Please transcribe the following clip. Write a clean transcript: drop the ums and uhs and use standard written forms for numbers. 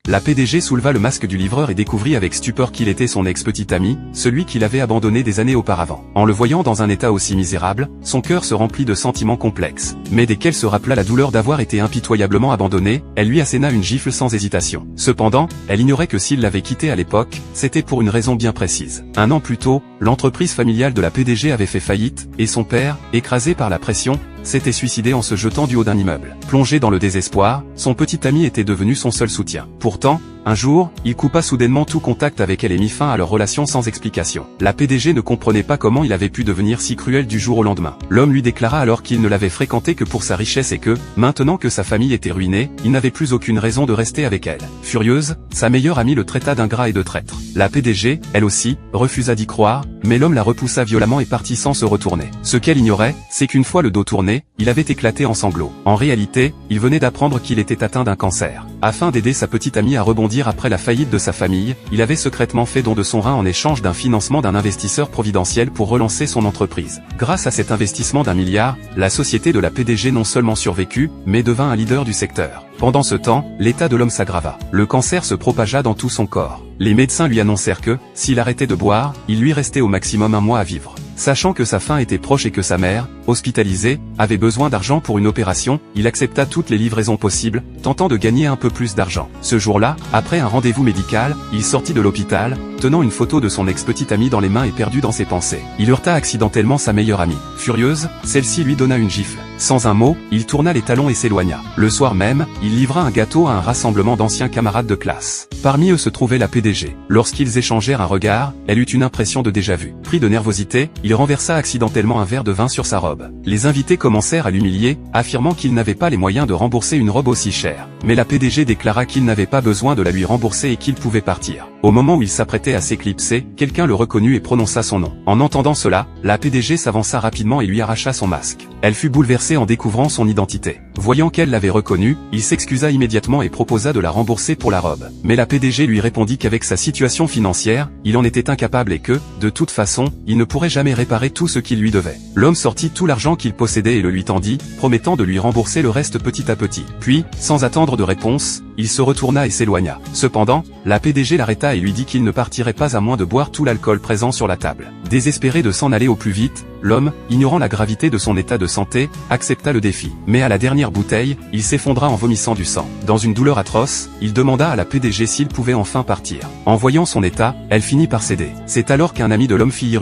La PDG souleva le masque du livreur et découvrit avec stupeur qu'il était son ex-petit ami, celui qu'il avait abandonné des années auparavant. En le voyant dans un état aussi misérable, son cœur se remplit de sentiments complexes. Mais dès qu'elle se rappela la douleur d'avoir été impitoyablement abandonnée, elle lui asséna une gifle sans hésitation. Cependant, elle ignorait que s'il l'avait quittée à l'époque, c'était pour une raison bien précise. Un an plus tôt, l'entreprise familiale de la PDG avait fait faillite, et son père, écrasé par la pression, s'était suicidé en se jetant du haut d'un immeuble. Plongé dans le désespoir, son petit ami était devenu son seul soutien. Pourtant, un jour, il coupa soudainement tout contact avec elle et mit fin à leur relation sans explication. La PDG ne comprenait pas comment il avait pu devenir si cruel du jour au lendemain. L'homme lui déclara alors qu'il ne l'avait fréquentée que pour sa richesse et que, maintenant que sa famille était ruinée, il n'avait plus aucune raison de rester avec elle. Furieuse, sa meilleure amie le traita d'ingrat et de traître. La PDG, elle aussi, refusa d'y croire, mais l'homme la repoussa violemment et partit sans se retourner. Ce qu'elle ignorait, c'est qu'une fois le dos tourné, il avait éclaté en sanglots. En réalité, il venait d'apprendre qu'il était atteint d'un cancer. Afin d'aider sa petite amie à rebondir après la faillite de sa famille, il avait secrètement fait don de son rein en échange d'un financement d'un investisseur providentiel pour relancer son entreprise. Grâce à cet investissement d'1 milliard, la société de la PDG non seulement survécut, mais devint un leader du secteur. Pendant ce temps, l'état de l'homme s'aggrava. Le cancer se propagea dans tout son corps. Les médecins lui annoncèrent que, s'il arrêtait de boire, il lui restait au maximum 1 mois à vivre. Sachant que sa fin était proche et que sa mère, hospitalisée, avait besoin d'argent pour une opération, il accepta toutes les livraisons possibles, tentant de gagner un peu plus d'argent. Ce jour-là, après un rendez-vous médical, il sortit de l'hôpital, tenant une photo de son ex-petite amie dans les mains et perdu dans ses pensées. Il heurta accidentellement sa meilleure amie. Furieuse, celle-ci lui donna une gifle. Sans un mot, il tourna les talons et s'éloigna. Le soir même, il livra un gâteau à un rassemblement d'anciens camarades de classe. Parmi eux se trouvait la PDG. Lorsqu'ils échangèrent un regard, elle eut une impression de déjà-vu. Pris de nervosité, il renversa accidentellement un verre de vin sur sa robe. Les invités commencèrent à l'humilier, affirmant qu'il n'avait pas les moyens de rembourser une robe aussi chère. Mais la PDG déclara qu'il n'avait pas besoin de la lui rembourser et qu'il pouvait partir. Au moment où il s'apprêtait à s'éclipser, quelqu'un le reconnut et prononça son nom. En entendant cela, la PDG s'avança rapidement et lui arracha son masque. Elle fut bouleversée en découvrant son identité. Voyant qu'elle l'avait reconnu, il s'excusa immédiatement et proposa de la rembourser pour la robe. Mais la PDG lui répondit qu'avec sa situation financière, il en était incapable et que, de toute façon, il ne pourrait jamais réparer tout ce qu'il lui devait. L'homme sortit tout l'argent qu'il possédait et le lui tendit, promettant de lui rembourser le reste petit à petit. Puis, sans attendre de réponse, il se retourna et s'éloigna. Cependant, la PDG l'arrêta et lui dit qu'il ne partirait pas à moins de boire tout l'alcool présent sur la table. Désespéré de s'en aller au plus vite, l'homme, ignorant la gravité de son état de santé, accepta le défi. Mais à la dernière bouteille, il s'effondra en vomissant du sang. Dans une douleur atroce, il demanda à la PDG s'il pouvait enfin partir. En voyant son état, elle finit par céder. C'est alors qu'un ami de l'homme fit